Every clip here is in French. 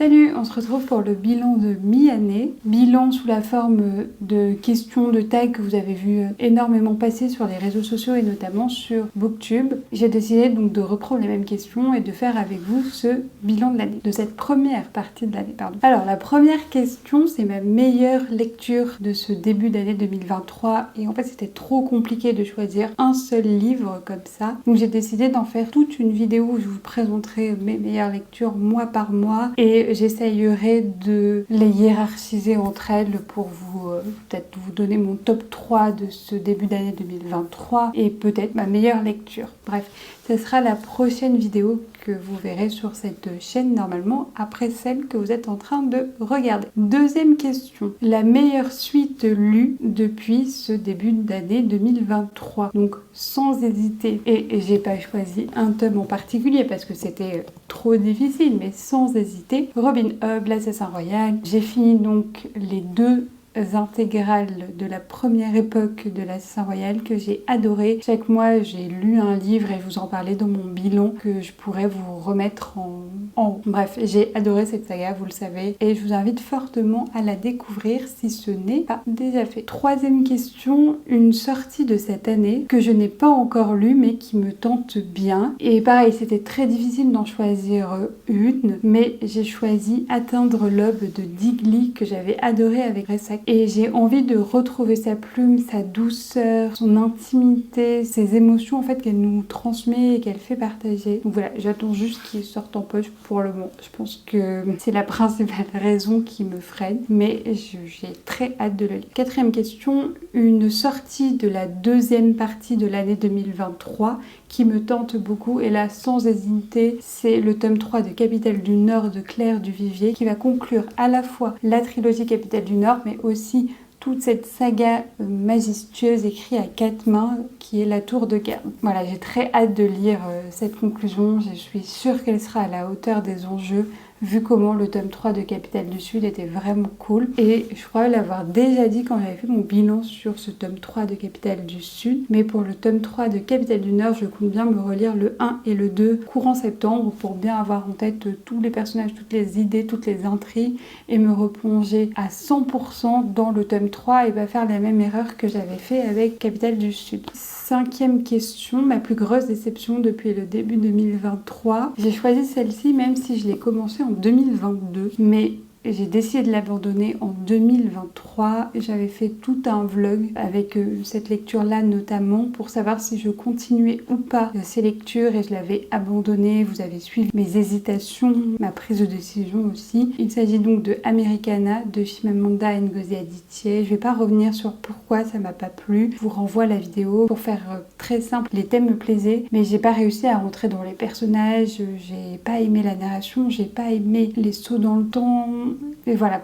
Salut, on se retrouve pour le bilan de mi-année. Bilan sous la forme de questions, de tags que vous avez vu énormément passer sur les réseaux sociaux et notamment sur Booktube. J'ai décidé donc de reprendre les mêmes questions et de faire avec vous ce bilan de l'année, de cette première partie de l'année, pardon. Alors la première question, c'est ma meilleure lecture de ce début d'année 2023 et en fait c'était trop compliqué de choisir un seul livre comme ça. Donc j'ai décidé d'en faire toute une vidéo où je vous présenterai mes meilleures lectures mois par mois et j'essayerai de les hiérarchiser entre elles pour vous peut-être vous donner mon top 3 de ce début d'année 2023 et peut-être ma meilleure lecture. Bref, ce sera la prochaine vidéo que vous verrez sur cette chaîne normalement après celle que vous êtes en train de regarder. Deuxième question, la meilleure suite lue depuis ce début d'année 2023. Donc sans hésiter, et j'ai pas choisi un tome en particulier parce que c'était trop difficile, mais sans hésiter, Robin Hood, l'Assassin Royal. J'ai fini donc les deux intégrales de la première époque de l'Assassin Royal que j'ai adoré. Chaque mois j'ai lu un livre et je vous en parlais dans mon bilan que je pourrais vous remettre en haut. Bref, j'ai adoré cette saga, vous le savez, et je vous invite fortement à la découvrir si ce n'est pas déjà fait. Troisième question, une sortie de cette année que je n'ai pas encore lue mais qui me tente bien. Et pareil, c'était très difficile d'en choisir une, mais j'ai choisi Atteindre l'aube de Dig Lee que j'avais adoré avec Ressac. Et j'ai envie de retrouver sa plume, sa douceur, son intimité, ses émotions en fait qu'elle nous transmet et qu'elle fait partager. Donc voilà, j'attends juste qu'il sorte en poche pour le moment. Je pense que c'est la principale raison qui me freine, mais j'ai très hâte de le lire. Quatrième question, une sortie de la deuxième partie de l'année 2023 qui me tente beaucoup, et là sans hésiter, c'est le tome 3 de Capitale du Nord de Claire Duvivier qui va conclure à la fois la trilogie Capitale du Nord mais aussi toute cette saga majestueuse écrite à 4 mains qui est La Tour de Garde. Voilà, j'ai très hâte de lire cette conclusion, je suis sûre qu'elle sera à la hauteur des enjeux vu comment le tome 3 de Capitale du Sud était vraiment cool. Et je crois l'avoir déjà dit quand j'avais fait mon bilan sur ce tome 3 de Capitale du Sud. Mais pour le tome 3 de Capitale du Nord, je compte bien me relire le 1 et le 2 courant septembre pour bien avoir en tête tous les personnages, toutes les idées, toutes les intrigues et me replonger à 100% dans le tome 3 et pas faire la même erreur que j'avais fait avec Capitale du Sud. Cinquième question, ma plus grosse déception depuis le début 2023. J'ai choisi celle-ci même si je l'ai commencée en 2022, mais j'ai décidé de l'abandonner en 2023. J'avais fait tout un vlog avec cette lecture-là notamment pour savoir si je continuais ou pas ces lectures et je l'avais abandonnée. Vous avez suivi mes hésitations, ma prise de décision aussi. Il s'agit donc de Americana de Chimamanda Ngozi Adichie. Je vais pas revenir sur pourquoi ça m'a pas plu. Je vous renvoie à la vidéo. Pour faire très simple, les thèmes me plaisaient, mais j'ai pas réussi à rentrer dans les personnages. J'ai pas aimé la narration, j'ai pas aimé les sauts dans le temps. Et voilà,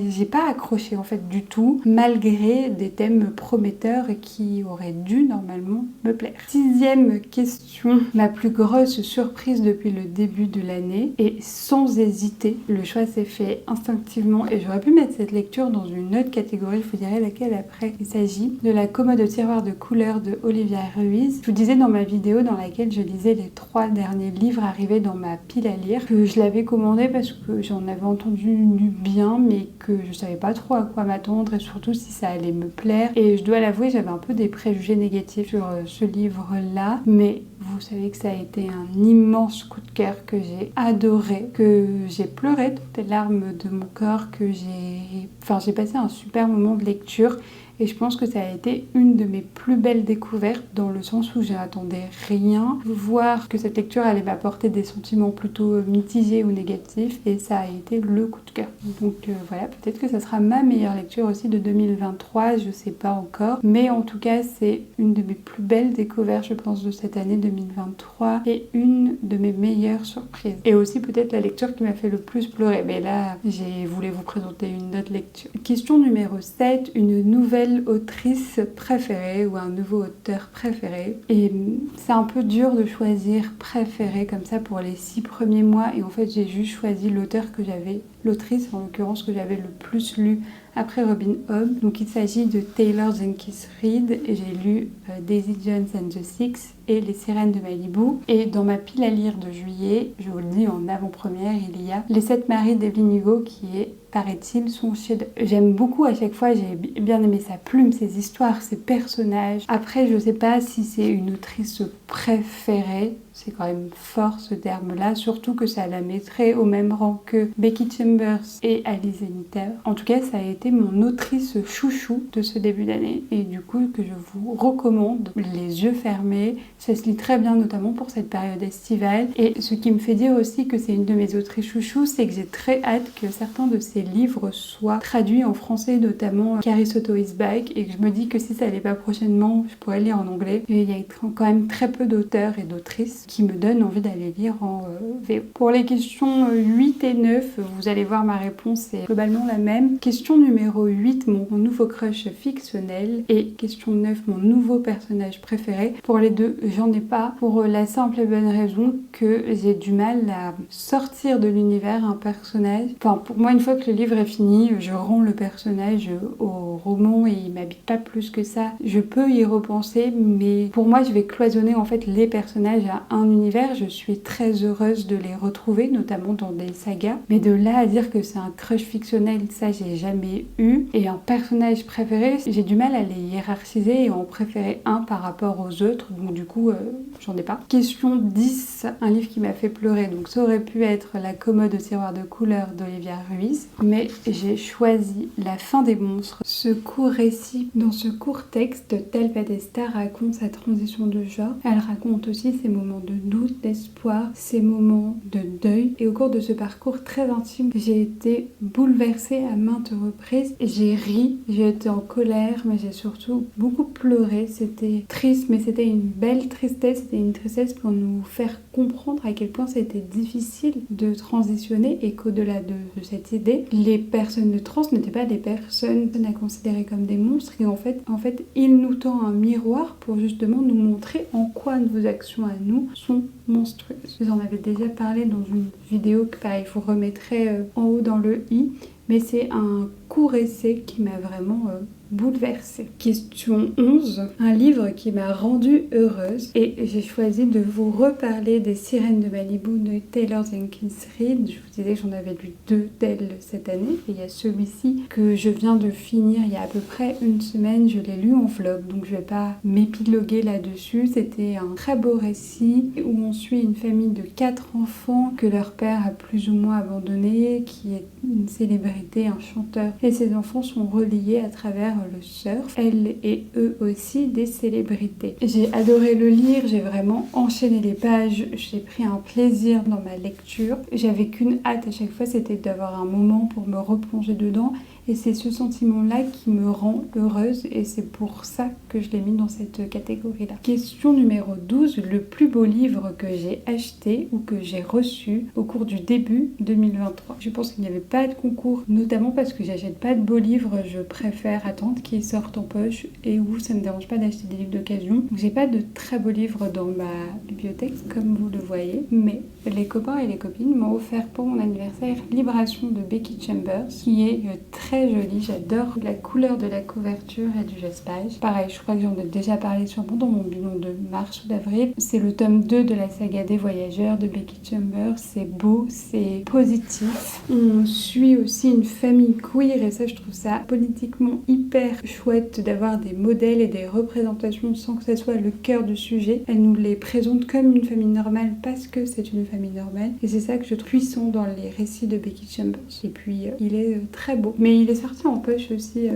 j'ai pas accroché en fait du tout, malgré des thèmes prometteurs et qui auraient dû normalement me plaire. Sixième question, ma plus grosse surprise depuis le début de l'année, et sans hésiter, le choix s'est fait instinctivement et j'aurais pu mettre cette lecture dans une autre catégorie, je vous dirai laquelle après. Il s'agit de La commode au tiroir de couleurs de Olivia Ruiz. Je vous disais dans ma vidéo dans laquelle je lisais les 3 derniers livres arrivés dans ma pile à lire que je l'avais commandé parce que j'en avais entendu du bien mais que je savais pas trop à quoi m'attendre et surtout si ça allait me plaire, et je dois l'avouer, j'avais un peu des préjugés négatifs sur ce livre là, mais vous savez que ça a été un immense coup de cœur, que j'ai adoré, que j'ai pleuré toutes les larmes de mon corps, que j'ai passé un super moment de lecture. Et je pense que ça a été une de mes plus belles découvertes dans le sens où j'attendais rien. Voir que cette lecture allait m'apporter des sentiments plutôt mitigés ou négatifs, et ça a été le coup de cœur. Donc voilà, peut-être que ça sera ma meilleure lecture aussi de 2023, je sais pas encore. Mais en tout cas, c'est une de mes plus belles découvertes, je pense, de cette année 2023 et une de mes meilleures surprises. Et aussi peut-être la lecture qui m'a fait le plus pleurer. Mais là, j'ai voulu vous présenter une autre lecture. Question numéro 7, une nouvelle autrice préférée ou un nouveau auteur préféré. Et c'est un peu dur de choisir préféré comme ça pour les 6 premiers mois, et en fait j'ai juste choisi l'auteur que j'avais, l'autrice en l'occurrence que j'avais le plus lu après Robin Hobb. Donc il s'agit de Taylor Jenkins Reid et j'ai lu Daisy Jones and the Six et Les Sirènes de Malibu. Et dans ma pile à lire de juillet, je vous le dis en avant-première, il y a Les Sept Maris d'Evelyn Hugo qui est, paraît-il, son chef. J'aime beaucoup à chaque fois, j'ai bien aimé sa plume, ses histoires, ses personnages. Après, je sais pas si c'est une autrice préférée, c'est quand même fort ce terme-là, surtout que ça la mettrait au même rang que Becky Chambers et Alice Zeniter. En tout cas, ça a été mon autrice chouchou de ce début d'année et du coup que je vous recommande les yeux fermés. Ça se lit très bien, notamment pour cette période estivale. Et ce qui me fait dire aussi que c'est une de mes autrices chouchous, c'est que j'ai très hâte que certains de ses livres soient traduits en français, notamment Carrie Soto is Back, et que je me dis que si ça l'est pas prochainement, je pourrais lire en anglais. Et il y a quand même très peu d'auteurs et d'autrices qui me donnent envie d'aller lire en VO. Pour les questions 8 et 9, vous allez voir ma réponse est globalement la même. Question numéro 8, mon nouveau crush fictionnel, et question 9, mon nouveau personnage préféré. Pour les deux, j'en ai pas, pour la simple et bonne raison que j'ai du mal à sortir de l'univers un personnage. Enfin, pour moi, une fois que le livre est fini, je rends le personnage au roman et il m'habite pas plus que ça. Je peux y repenser, mais pour moi, je vais cloisonner en fait les personnages à un univers. Je suis très heureuse de les retrouver, notamment dans des sagas. Mais de là à dire que c'est un crush fictionnel, ça j'ai jamais eu. Et un personnage préféré, j'ai du mal à les hiérarchiser et en préférer un par rapport aux autres. Donc du coup, j'en ai pas. Question 10, un livre qui m'a fait pleurer. Donc ça aurait pu être La commode au tiroir de couleurs d'Olivia Ruiz. Mais j'ai choisi La fin des monstres. Ce court récit, dans ce court texte, Tal Podesta raconte sa transition de genre. Elle raconte aussi ses moments de doute, d'espoir, ses moments de deuil. Et au cours de ce parcours très intime, j'ai été bouleversée à maintes reprises. J'ai ri, j'ai été en colère, mais j'ai surtout beaucoup pleuré. C'était triste, mais c'était une belle tristesse. C'était une tristesse pour nous faire comprendre à quel point c'était difficile de transitionner et qu'au-delà de cette idée, les personnes de trans n'étaient pas des personnes à considérer comme des monstres et en fait, il nous tend un miroir pour justement nous montrer en quoi nos actions à nous sont monstrueuses. J'en avais déjà parlé dans une vidéo que pareil, je vous remettrai en haut dans le i, mais c'est un court essai qui m'a vraiment bouleversée. Question 11, un livre qui m'a rendue heureuse et j'ai choisi de vous reparler des Sirènes de Malibu de Taylor Jenkins Reid. Je vous disais que j'en avais lu 2 d'elle cette année et il y a celui-ci que je viens de finir il y a à peu près une semaine. Je l'ai lu en vlog, donc je vais pas m'épiloguer là-dessus. C'était un très beau récit où on suit une famille de 4 enfants que leur père a plus ou moins abandonné, qui est une célébrité, un chanteur, et ces enfants sont reliés à travers le surf, elle et eux aussi des célébrités. J'ai adoré le lire, j'ai vraiment enchaîné les pages, j'ai pris un plaisir dans ma lecture. J'avais qu'une hâte à chaque fois, c'était d'avoir un moment pour me replonger dedans. Et c'est ce sentiment-là qui me rend heureuse et c'est pour ça que je l'ai mis dans cette catégorie-là. Question numéro 12, le plus beau livre que j'ai acheté ou que j'ai reçu au cours du début 2023. Je pense qu'il n'y avait pas de concours, notamment parce que j'achète pas de beaux livres, je préfère attendre qu'ils sortent en poche et où ça me dérange pas d'acheter des livres d'occasion. Donc j'ai pas de très beaux livres dans ma bibliothèque comme vous le voyez, mais les copains et les copines m'ont offert pour mon anniversaire Libération de Becky Chambers, qui est très jolie. J'adore la couleur de la couverture et du jaspage. Pareil, je crois que j'en ai déjà parlé sûrement dans mon bilan de mars ou d'avril. C'est le tome 2 de la saga des voyageurs de Becky Chambers. C'est beau, c'est positif. On suit aussi une famille queer et ça, je trouve ça politiquement hyper chouette d'avoir des modèles et des représentations sans que ça soit le cœur du sujet. Elle nous les présente comme une famille normale parce que c'est une famille normale et c'est ça que je trouve puissant dans les récits de Becky Chambers. Et puis, il est très beau. Mais il est sorti en poche aussi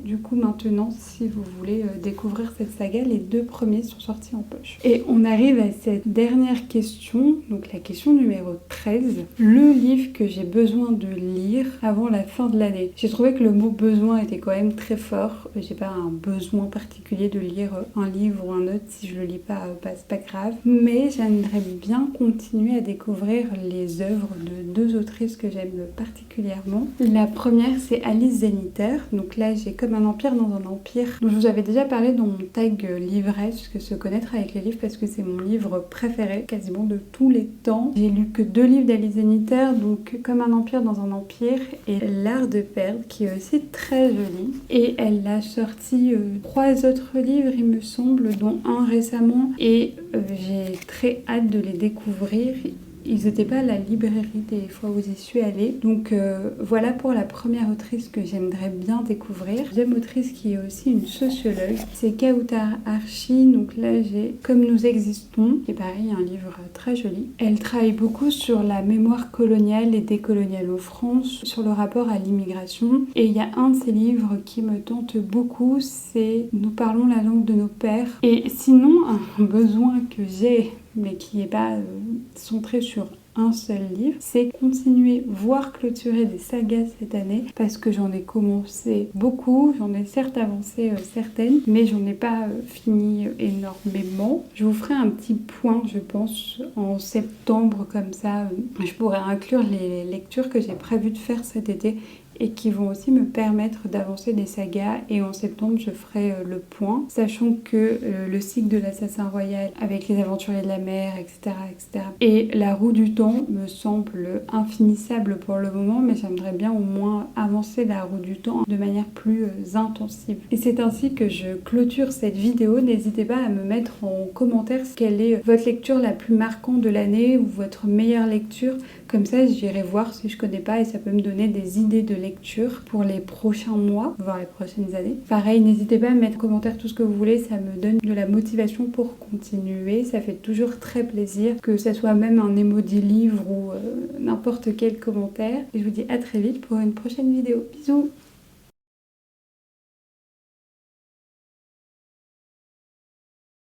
du coup maintenant si vous voulez découvrir cette saga, les 2 premiers sont sortis en poche. Et on arrive à cette dernière question, donc la question numéro 13, le livre que j'ai besoin de lire avant la fin de l'année. J'ai trouvé que le mot besoin était quand même très fort, j'ai pas un besoin particulier de lire un livre ou un autre, si je le lis pas, c'est pas grave, mais j'aimerais bien continuer à découvrir les œuvres de 2 autrices que j'aime particulièrement. La première c'est Alice Zeniter, donc là j'ai comme un empire dans un empire, dont je vous avais déjà parlé dans mon tag livresse, que se connaître avec les livres, parce que c'est mon livre préféré quasiment de tous les temps. J'ai lu que 2 livres d'Alice Zeniter, donc Comme un empire dans un empire et L'art de perdre, qui est aussi très joli. Et elle a sorti 3 autres livres, il me semble, dont un récemment, et j'ai très hâte de les découvrir. Ils n'étaient pas à la librairie des fois où j'y suis allée. Donc voilà pour la première autrice que j'aimerais bien découvrir. Deuxième autrice qui est aussi une sociologue, c'est Kautar Archi. Donc là j'ai Comme nous existons, qui est pareil, un livre très joli. Elle travaille beaucoup sur la mémoire coloniale et décoloniale en France, sur le rapport à l'immigration. Et il y a un de ses livres qui me tente beaucoup, c'est Nous parlons la langue de nos pères. Et sinon, un besoin que j'ai, mais qui n'est pas centré sur un seul livre, c'est continuer, voire clôturer des sagas cette année, parce que j'en ai commencé beaucoup, j'en ai certes avancé certaines, mais j'en ai pas fini énormément. Je vous ferai un petit point, je pense, en septembre, comme ça, je pourrais inclure les lectures que j'ai prévu de faire cet été, et qui vont aussi me permettre d'avancer des sagas. Et en septembre, je ferai le point, sachant que le cycle de l'Assassin Royal avec les Aventuriers de la Mer, etc., etc., et La Roue du Temps me semble infinissable pour le moment, mais j'aimerais bien au moins avancer La Roue du Temps de manière plus intensive. Et c'est ainsi que je clôture cette vidéo. N'hésitez pas à me mettre en commentaire quelle est votre lecture la plus marquante de l'année ou votre meilleure lecture. Comme ça, j'irai voir si je connais pas et ça peut me donner des idées de lecture pour les prochains mois, voire les prochaines années. Pareil, n'hésitez pas à mettre en commentaire tout ce que vous voulez, ça me donne de la motivation pour continuer. Ça fait toujours très plaisir, que ça soit même un emoji livre ou n'importe quel commentaire. Et je vous dis à très vite pour une prochaine vidéo. Bisous!